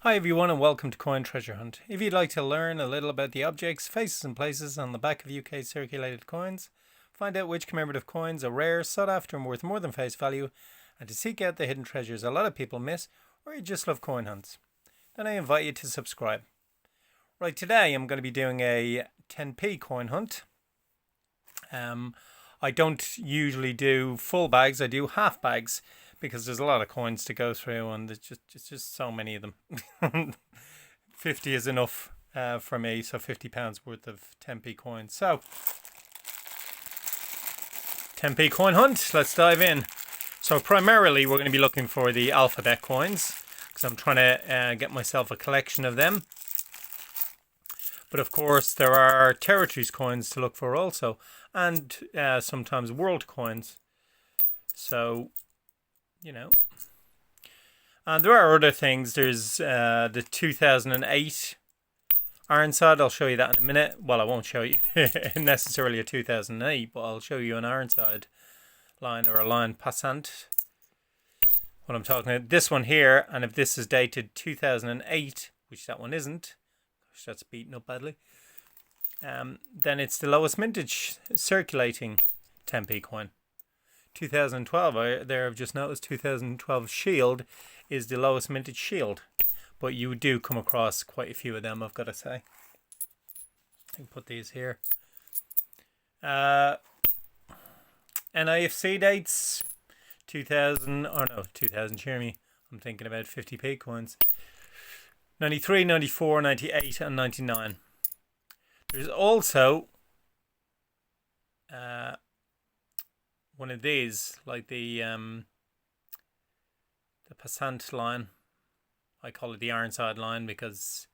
Hi everyone and welcome to Coin Treasure Hunt. If you'd like to learn a little about the objects, faces and places on the back of UK circulated coins, find out which commemorative coins are rare, sought after and worth more than face value, and to seek out the hidden treasures a lot of people miss, or you just love coin hunts, then I invite you to subscribe. Right, today I'm going to be doing a 10p coin hunt. I don't usually do full bags, I do half bags, because there's a lot of coins to go through and there's just so many of them. 50 is enough for me, so £50 worth of 10p coins. So 10p coin hunt, let's dive in. So primarily we're going to be looking for the alphabet coins because I'm trying to get myself a collection of them. But of course there are territories coins to look for also, and sometimes world coins. So you know, and there are other things. There's the 2008 Ironside. I'll show you that in a minute. Well, I won't show you necessarily a 2008, but I'll show you an Ironside line or a line passant. What I'm talking about, this one here, and if this is dated 2008, which that one isn't, gosh, that's beaten up badly, then it's the lowest mintage circulating 10p coin. 2012, there I've just noticed 2012 Shield is the lowest mintage Shield, but you do come across quite a few of them, I've got to say. I can put these here. NIFC dates 2000, or no, 2000, cheer me, I'm thinking about 50p coins. 93, 94, 98 and 99. There's also one of these, like the passant line. I call it the Ironside line because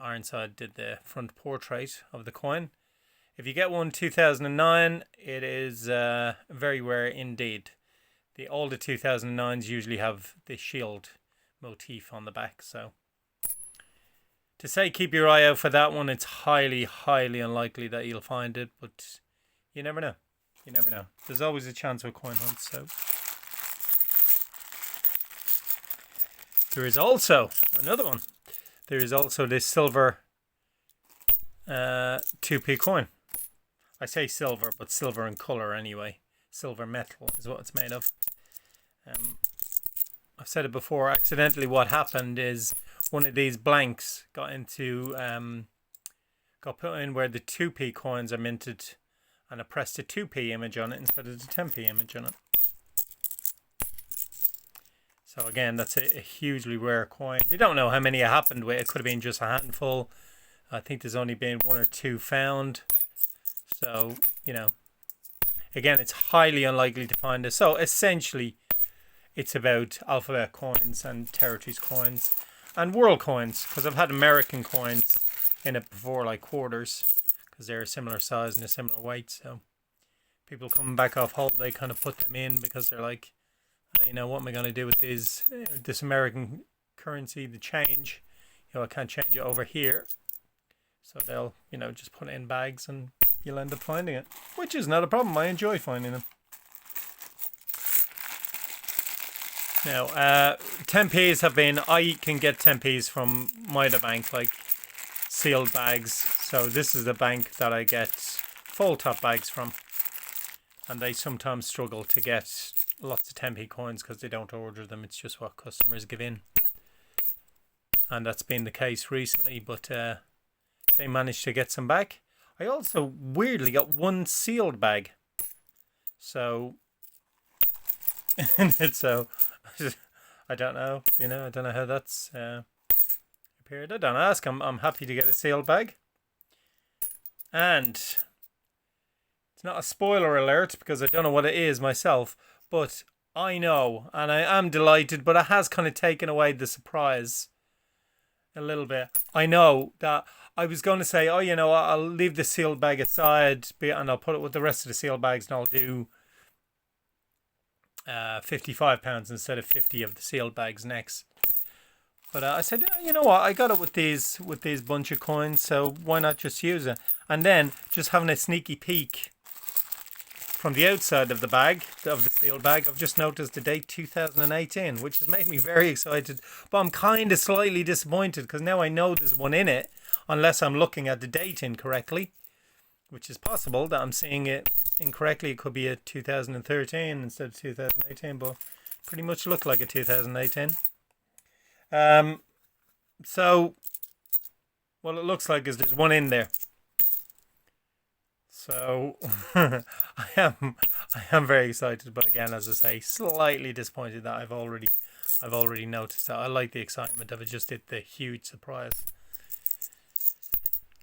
Ironside did the front portrait of the coin. If you get one 2009, it is very rare indeed. The older 2009s usually have the shield motif on the back, so to say keep your eye out for that one, it's highly unlikely that you'll find it, but you never know. You never know. There's always a chance with coin hunts. So there is also another one. There is also this silver 2p coin. I say silver, but silver in colour anyway. Silver metal is what it's made of. I've said it before. Accidentally, what happened is one of these blanks got into got put in where the 2p coins are minted, and I pressed a 2p image on it instead of the 10p image on it. So again, that's a hugely rare coin. You don't know how many it happened with. It could have been just a handful. I think there's only been one or two found. So, you know, again, it's highly unlikely to find this. So essentially, it's about alphabet coins and territories coins and world coins, because I've had American coins in it before, like quarters, because they're a similar size and a similar weight. So people coming back off holiday kind of put them in because they're like, you know, what am I going to do with this American currency, the change? You know, I can't change it over here. So they'll, you know, just put it in bags and you'll end up finding it, which is not a problem. I enjoy finding them. Now, 10p's have been, I can get 10p's from Mida Bank, like sealed bags. So this is the bank that I get full top bags from. And they sometimes struggle to get lots of 10p coins because they don't order them. It's just what customers give in. And that's been the case recently, but they managed to get some back. I also weirdly got one sealed bag. So, so I don't know, you know, I don't know how that's appeared. I don't ask. I'm happy to get a sealed bag. And it's not a spoiler alert because I don't know what it is myself, but I know, and I am delighted, but it has kind of taken away the surprise a little bit. I know that I was going to say, oh, you know, I'll leave the sealed bag aside and I'll put it with the rest of the sealed bags and I'll do £55 instead of 50 of the sealed bags next. But I said, you know what, I got it with these bunch of coins, so why not just use it? And then just having a sneaky peek from the outside of the bag, of the sealed bag, I've just noticed the date 2018, which has made me very excited. But I'm kind of slightly disappointed because now I know there's one in it, unless I'm looking at the date incorrectly, which is possible that I'm seeing it incorrectly. It could be a 2013 instead of 2018, but pretty much look like a 2018. So what it looks like is there's one in there. So I am very excited, but again, as I say, slightly disappointed that I've already noticed that. I like the excitement of it, just the huge surprise,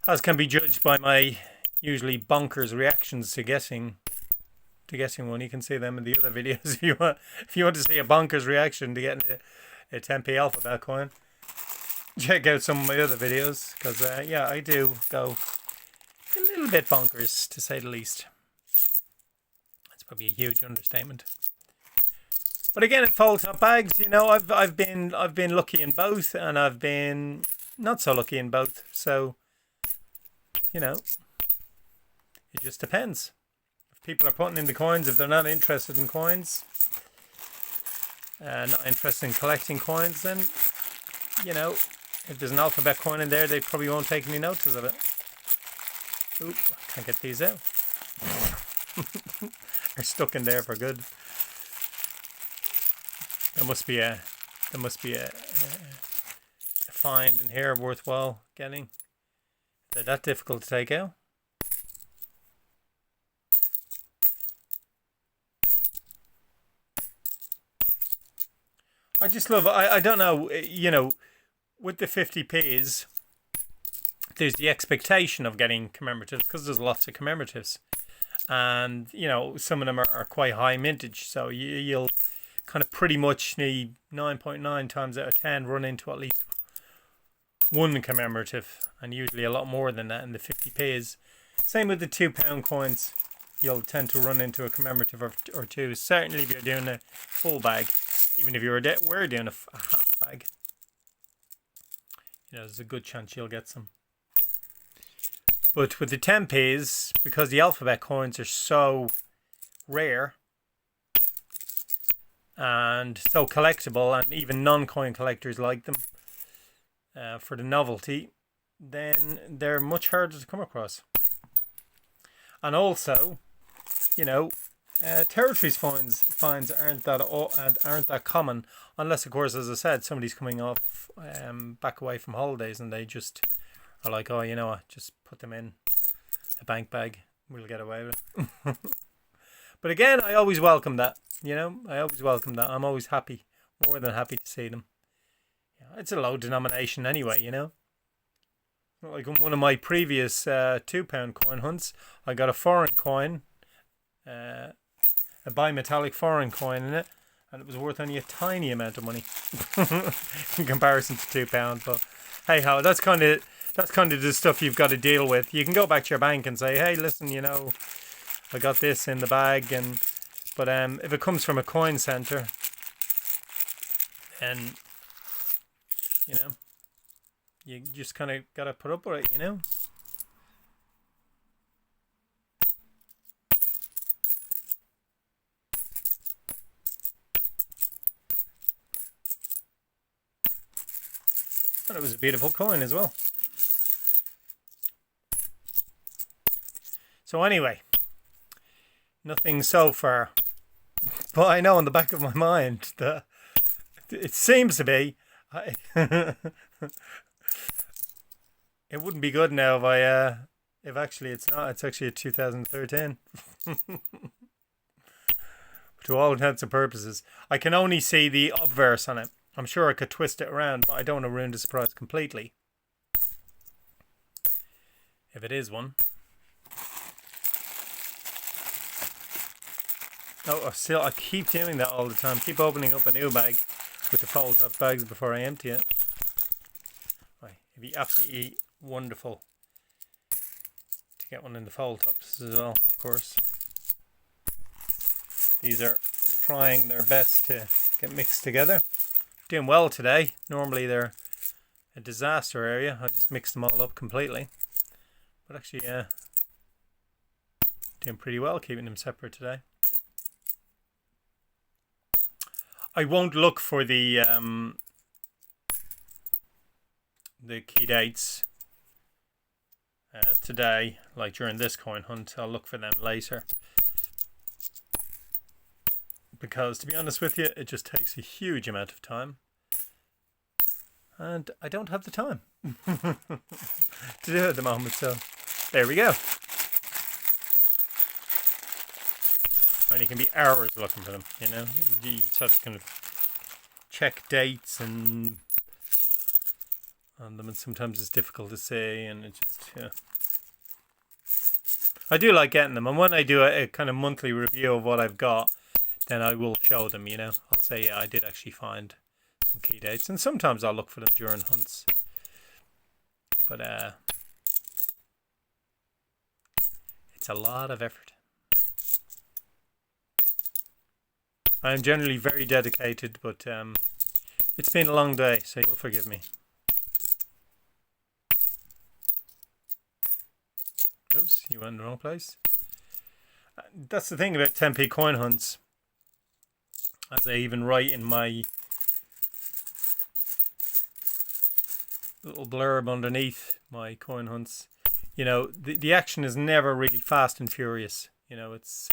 as can be judged by my usually bonkers reactions to guessing one. You can see them in the other videos if you want to see a bonkers reaction to getting a 10p alphabet coin. Check out some of my other videos, because yeah, I do go a little bit bonkers, to say the least. That's probably a huge understatement. But again, in fold top bags, you know, I've been lucky in both, and I've been not so lucky in both. So, you know, it just depends. If people are putting in the coins, if they're not interested in coins, not interested in collecting coins, then, you know, if there's an alphabet coin in there, they probably won't take any notice of it. Oop, can't get these out. They're stuck in there for good. There must be a find in here worthwhile getting. They're that difficult to take out. I just love, I don't know, you know, with the 50p's, there's the expectation of getting commemoratives because there's lots of commemoratives. And, you know, some of them are quite high mintage. So you'll kind of pretty much need 9.9 times out of 10 run into at least one commemorative. And usually a lot more than that in the 50p's. Same with the £2 coins. You'll tend to run into a commemorative or two. Certainly if you're doing a full bag. Even if we're doing a half bag. You know, there's a good chance you'll get some. But with the 10p's, because the alphabet coins are so rare and so collectible, and even non-coin collectors like them for the novelty, then they're much harder to come across. And also, you know, territories finds aren't that common, unless, of course, as I said, somebody's coming off back away from holidays and they just are like, oh, you know what, just put them in a bank bag, we'll get away with it. But again, I always welcome that. You know, I always welcome that. I'm always happy, more than happy to see them. Yeah, it's a low denomination anyway, you know. Like on one of my previous £2 coin hunts, I got a foreign coin, a bimetallic foreign coin in it, and it was worth only a tiny amount of money in comparison to £2. But hey ho, that's kind of the stuff you've got to deal with. You can go back to your bank and say, hey, listen, you know, I got this in the bag, but if it comes from a coin center, and you know, you just kind of got to put up with it, you know. And it was a beautiful coin as well. So anyway, nothing so far. But I know in the back of my mind that it seems to be. It wouldn't be good now if actually it's not. It's actually a 2013. To all intents and purposes. I can only see the obverse on it. I'm sure I could twist it around, but I don't want to ruin the surprise completely. If it is one. Oh, still, I keep doing that all the time. Keep opening up a new bag with the fold top bags before I empty it. Right, it'd be absolutely wonderful to get one in the fold tops as well, of course. These are trying their best to get mixed together. Doing well today. Normally they're a disaster area. I just mixed them all up completely. But actually, Doing pretty well, keeping them separate today. I won't look for the key dates today, like during this coin hunt. I'll look for them later. Because, to be honest with you, it just takes a huge amount of time. And I don't have the time to do it at the moment, so there we go. And you can be hours looking for them, you know. You just have to kind of check dates and on them, and sometimes it's difficult to say, and it just, yeah. I do like getting them, and when I do a kind of monthly review of what I've got, then I will show them, you know. I'll say, yeah, I did actually find some key dates, and sometimes I'll look for them during hunts. But it's a lot of effort. I'm generally very dedicated, but it's been a long day, so you'll forgive me. Oops, you went in the wrong place. That's the thing about 10p coin hunts. As I even write in my little blurb underneath my coin hunts, you know, the action is never really fast and furious. You know, it's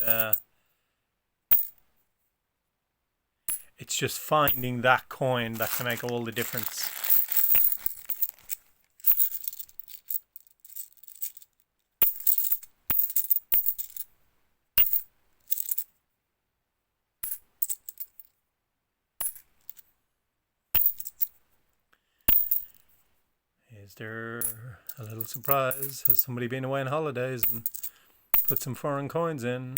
just finding that coin that can make all the difference. Is there a little surprise? Has somebody been away on holidays and put some foreign coins in?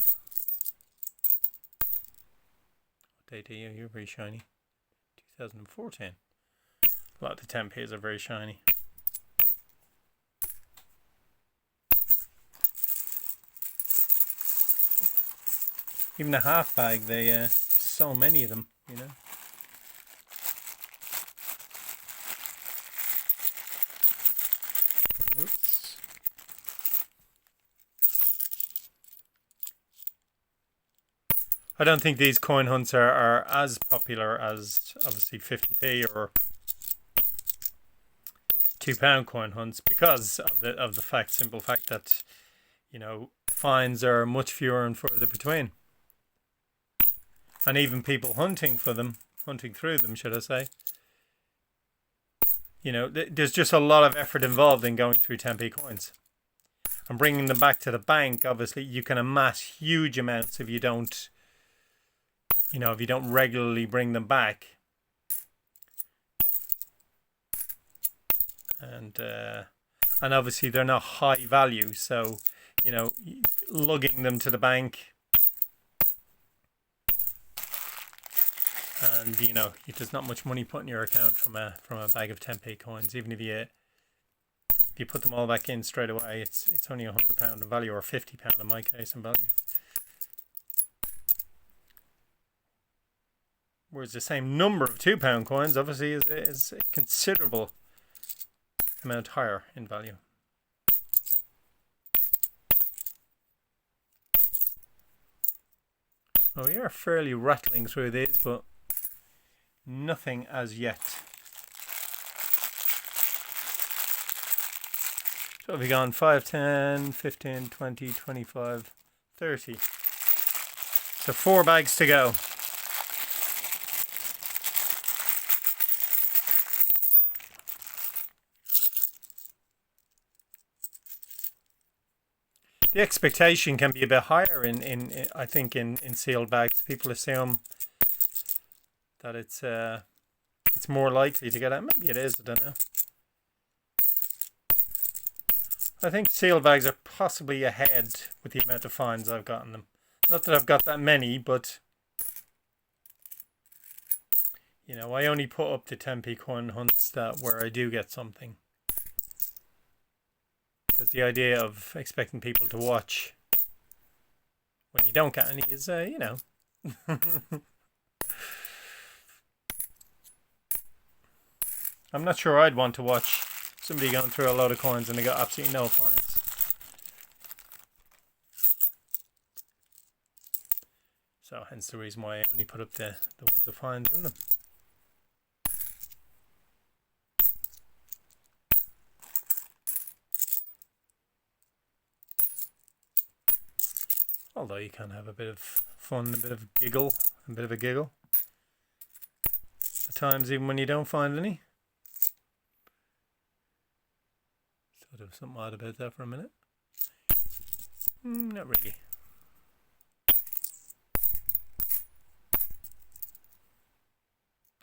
What date are you? You're very shiny. 2014. A lot of the 10p's are very shiny. Even a half bag, there's so many of them, you know. Oops. I don't think these coin hunts are as popular as obviously 50p or £2 coin hunts because of the simple fact that, you know, finds are much fewer and further between. And even people hunting through them, should I say. You know, there's just a lot of effort involved in going through 10p coins. And bringing them back to the bank, obviously, you can amass huge amounts if you don't, you know, if you don't regularly bring them back. And obviously they're not high value, so, you know, lugging them to the bank, and you know, there's not much money put in your account from a bag of 10p coins. Even if you put them all back in straight away, it's only £100 in value, or £50 in my case in value. Whereas the same number of £2 coins obviously is a considerable amount higher in value. Oh, we are fairly rattling through these, but nothing as yet. So we've gone 5, 10, 15, 20, 25, 30. So 4 bags to go. The expectation can be a bit higher in I think in sealed bags. People assume that it's more likely to get out. Maybe it is, I don't know. I think sealed bags are possibly ahead with the amount of finds I've gotten them. Not that I've got that many, but you know, I only put up the 10p coin hunts where I do get something. Because the idea of expecting people to watch when you don't get any is, you know. I'm not sure I'd want to watch somebody going through a load of coins and they got absolutely no finds. hence the reason why I only put up the ones that find in them. Although you can have a bit of fun, a bit of giggle, a bit of a giggle. At times, even when you don't find any. Sort of something odd about that for a minute. Not really.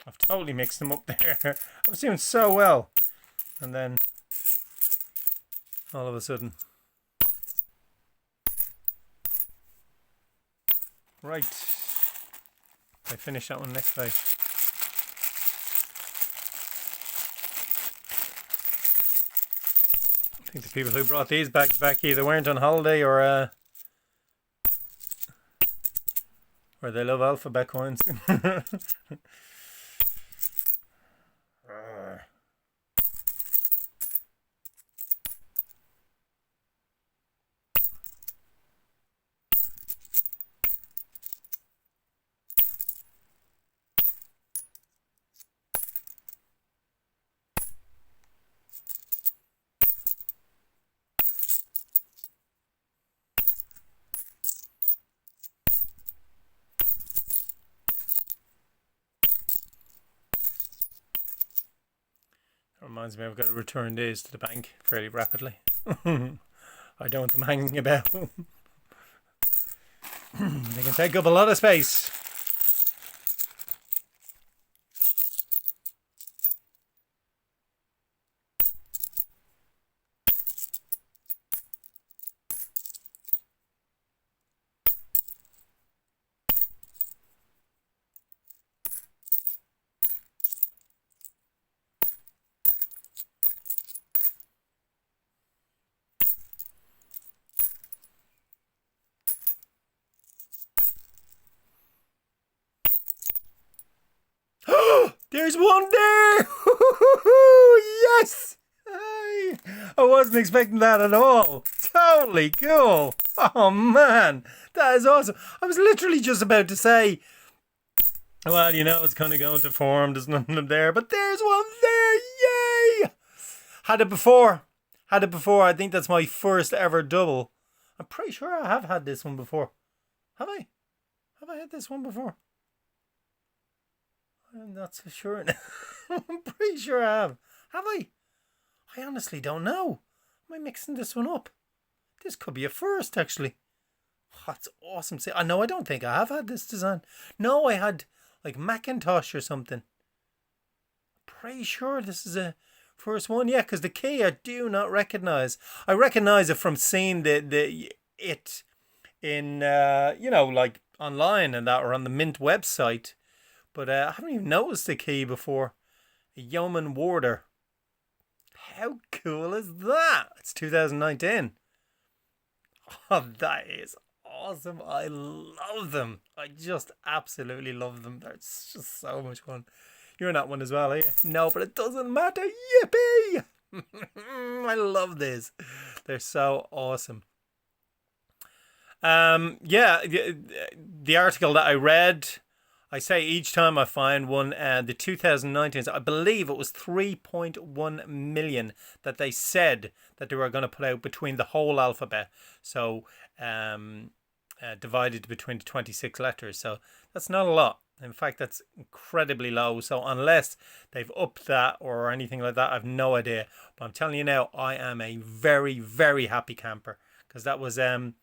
I've totally mixed them up there. I was doing so well. And then, all of a sudden. Right. I finish that one next time. I think the people who brought these bags back either weren't on holiday or they love alphabet coins. Reminds me I've got to return these to the bank fairly rapidly. I don't want them hanging about. They can take up a lot of space. There's one there! Yes! I wasn't expecting that at all. Totally cool. Oh man, that is awesome. I was literally just about to say, well, you know, it's kind of going to form. There's nothing up there, but there's one there. Yay! Had it before. I think that's my first ever double. I'm pretty sure I have had this one before. Have I? Have I had this one before? I'm not so sure. I'm pretty sure I have. Have I? I honestly don't know. Am I mixing this one up? This could be a first, actually. Oh, that's awesome. See, I know I don't think I have had this design. No, I had like Macintosh or something. Pretty sure this is a first one. Yeah, because the key I do not recognize. I recognize it from seeing it in you know, like online and that, or on the Mint website. But I haven't even noticed the key before. A Yeoman Warder. How cool is that? It's 2019. Oh, that is awesome. I love them. I just absolutely love them. They're just so much fun. You're in that one as well, are you? No, but it doesn't matter. Yippee! I love this. They're so awesome. Yeah, the article that I read, I say each time I find one, the 2019, I believe it was 3.1 million that they said that they were going to put out between the whole alphabet. So divided between the 26 letters. So that's not a lot. In fact, that's incredibly low. So unless they've upped that or anything like that, I've no idea. But I'm telling you now, I am a very, very happy camper. Because that was the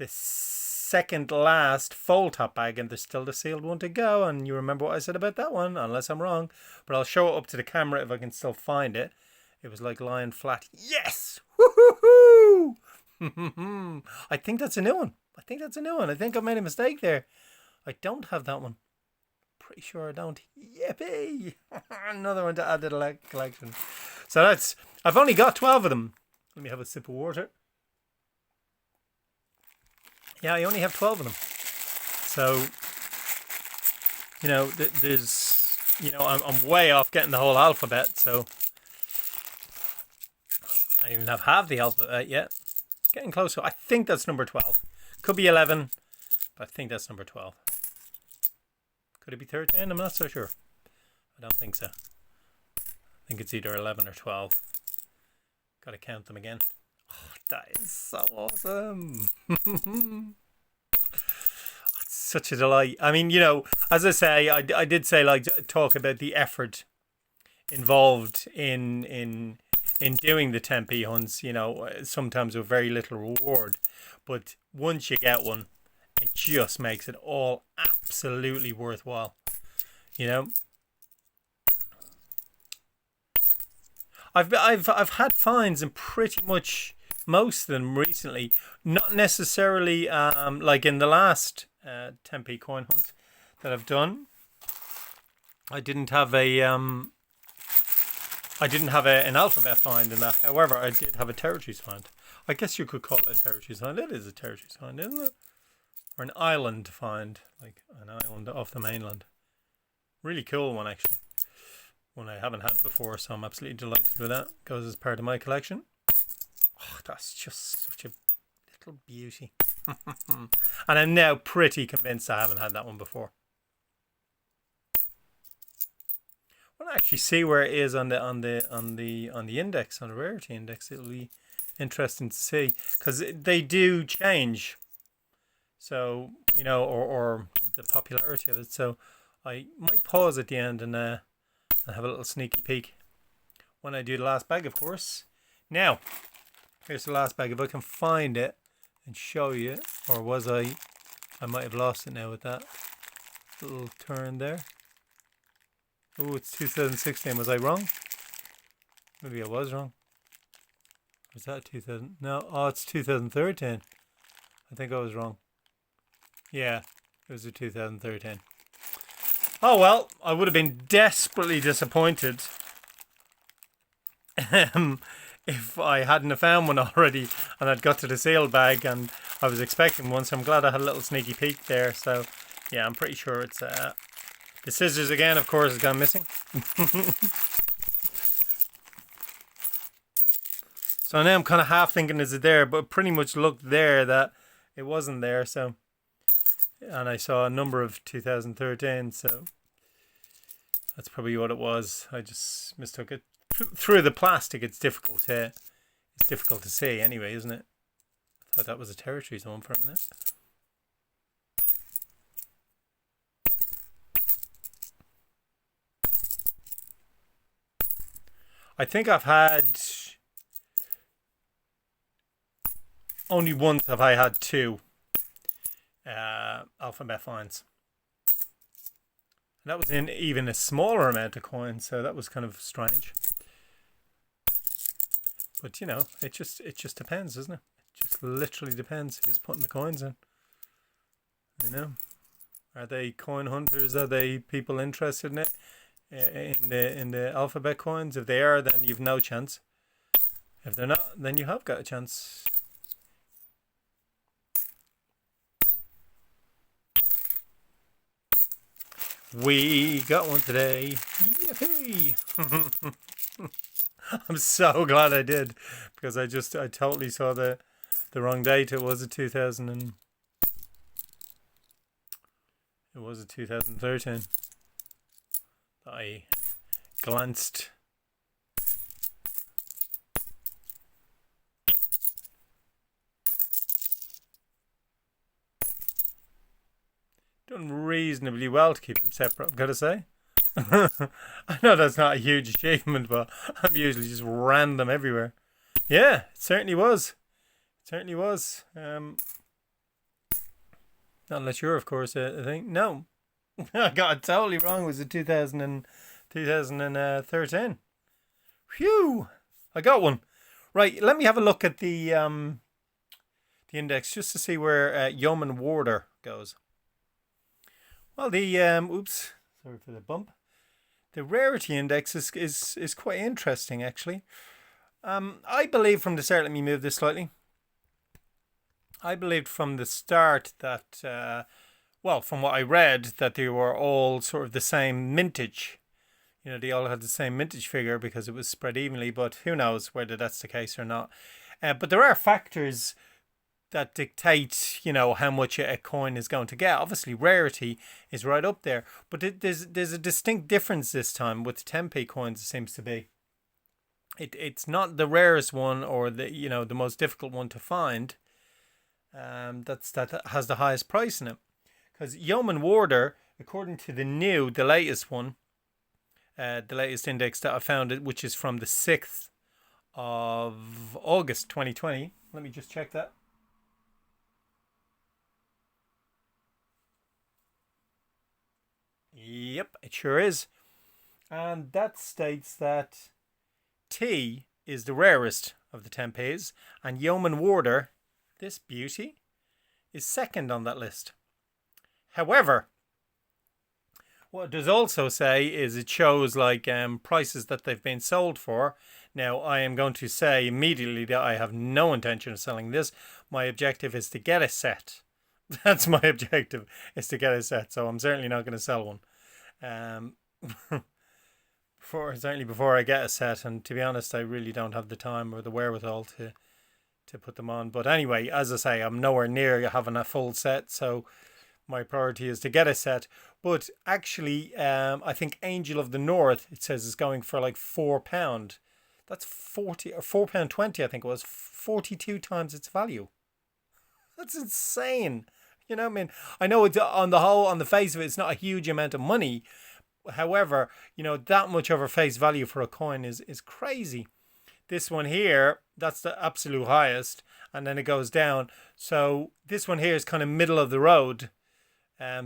second last fold top bag, and there's still the sealed one to go. And you remember what I said about that one, unless I'm wrong. But I'll show it up to the camera if I can still find it. It was like lying flat. Yes! Woohoo! I think that's a new one. I think I made a mistake there. I don't have that one. Pretty sure I don't. Yippee! Another one to add to the collection. So that's, I've only got 12 of them. Let me have a sip of water. Yeah, I only have 12 of them. So, you know, there's, you know, I'm way off getting the whole alphabet. So, I don't even have half the alphabet yet. Getting closer. I think that's number 12. Could be 11, but I think that's number 12. Could it be 13? I'm not so sure. I don't think so. I think it's either 11 or 12. Gotta count them again. Oh, that is so awesome. It's such a delight. I mean, as I say, I did say, like, talk about the effort involved in doing the Tempe hunts, sometimes with very little reward. But once you get one, it just makes it all absolutely worthwhile. I've had finds in pretty much most of them recently. Not necessarily like in the last Tempe coin hunt that I've done. I didn't have an alphabet find in that. However, I did have a territories find. I guess you could call it a territories find. It is a territories find, isn't it? Or an island find, like an island off the mainland. Really cool one, actually. One I haven't had before, so I'm absolutely delighted with that. Goes as part of my collection. Oh, that's just such a little beauty. And I'm now pretty convinced I haven't had that one before. I want to actually see where it is on the index, on the rarity index. It'll be interesting to see, because they do change. So, or the popularity of it. So I might pause at the end and have a little sneaky peek when I do the last bag, of course. Now, here's the last bag. If I can find it and show you, or was I might have lost it now with that little turn there. Oh, it's 2016. Was I wrong? Maybe I was wrong. Was that 2000? No, it's 2013. I think I was wrong. Yeah, it was a 2013. Oh well, I would have been desperately disappointed if I hadn't have found one already and I'd got to the sealed bag and I was expecting one, so I'm glad I had a little sneaky peek there. So yeah, I'm pretty sure it's the scissors again, of course, has gone missing. So now I'm kind of half thinking, is it there? But pretty much looked there that it wasn't there. So, and I saw a number of 2013. So that's probably what it was. I just mistook it. Through the plastic, it's difficult to see anyway, isn't it? I thought that was a territories one for a minute. I think I've had only once have I had two alphabet finds. And that was in even a smaller amount of coins, so that was kind of strange. But it just depends, doesn't it? It just literally depends who's putting the coins in. Are they coin hunters? Are they people interested in it? In the alphabet coins? If they are, then you've no chance. If they're not, then you have got a chance. We got one today. Yippee! I'm so glad I did, because I totally saw the wrong date. It was a 2013. I glanced. Done reasonably well to keep them separate, I've got to say. I know that's not a huge achievement, but I'm usually just random everywhere. Yeah, it certainly was. Not unless you're, of course, I think. No. I got it totally wrong. It was a 2013. Phew! I got one. Right, let me have a look at the index just to see where Yeoman Warder goes. Well, oops, sorry for the bump. The rarity index is quite interesting, actually. I believe from the start, let me move this slightly. I believed from the start that, from what I read, that they were all sort of the same mintage. They all had the same mintage figure because it was spread evenly, but who knows whether that's the case or not. But there are factors that dictate, how much a coin is going to get. Obviously, rarity is right up there, but there's a distinct difference this time with 10p coins. It seems to be. It's not the rarest one or the most difficult one to find. That has the highest price in it, because Yeoman Warder, according to the latest one, the latest index that I found, which is from the 6th of August 2020. Let me just check that. Yep, it sure is. And that states that T is the rarest of the 10p's, and Yeoman Warder, this beauty, is second on that list. However, what it does also say is it shows prices that they've been sold for. Now, I am going to say immediately that I have no intention of selling this. My objective is to get a set. That's my objective, is to get a set. So I'm certainly not going to sell one. Certainly before I get a set. And to be honest, I really don't have the time or the wherewithal to put them on. But anyway, as I say, I'm nowhere near having a full set. So my priority is to get a set. But actually, I think Angel of the North, it says, is going for like £4. That's 40 or £4.20, I think it was, 42 times its value. That's insane. You know what I mean? I know it's on the face of it, it's not a huge amount of money. However, that much over face value for a coin is crazy. This one here, that's the absolute highest, and then it goes down. So this one here is kind of middle of the road,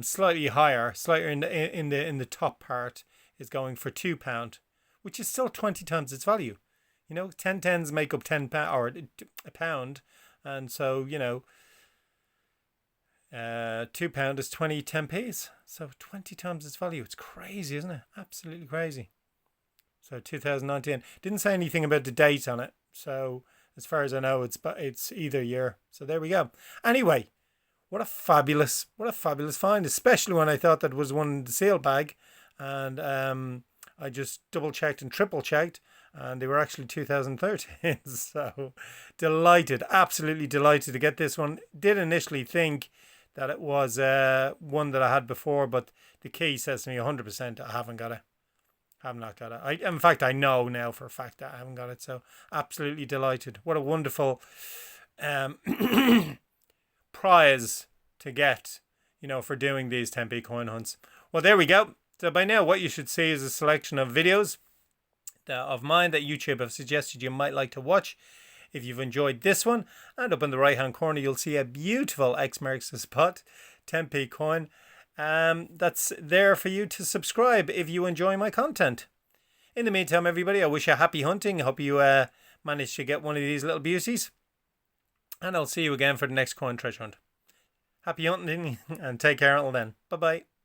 slightly higher, slightly in the top part is going for £2, which is still 20 times its value. 10 tens make up £10 or a pound, and so £2 is 20 10p's, so 20 times its value. It's crazy, isn't it? Absolutely crazy. So 2019 didn't say anything about the date on it, so as far as I know, it's either year. So there we go. Anyway, what a fabulous find, especially when I thought that was one in the seal bag, and I just double checked and triple checked, and they were actually 2013. So delighted, absolutely delighted to get this one. Did initially think that it was one that I had before, but the key says to me 100% I haven't got it. I have not got it. In fact, I know now for a fact that I haven't got it. So absolutely delighted. What a wonderful prize to get, for doing these 10p coin hunts. Well, there we go. So by now, what you should see is a selection of videos of mine that YouTube have suggested you might like to watch. If you've enjoyed this one, and up in the right hand corner you'll see a beautiful X marks the spot 10p coin. That's there for you to subscribe if you enjoy my content. In the meantime, everybody, I wish you happy hunting. I hope you manage to get one of these little beauties, and I'll see you again for the next coin treasure hunt. Happy hunting and take care until then. Bye bye.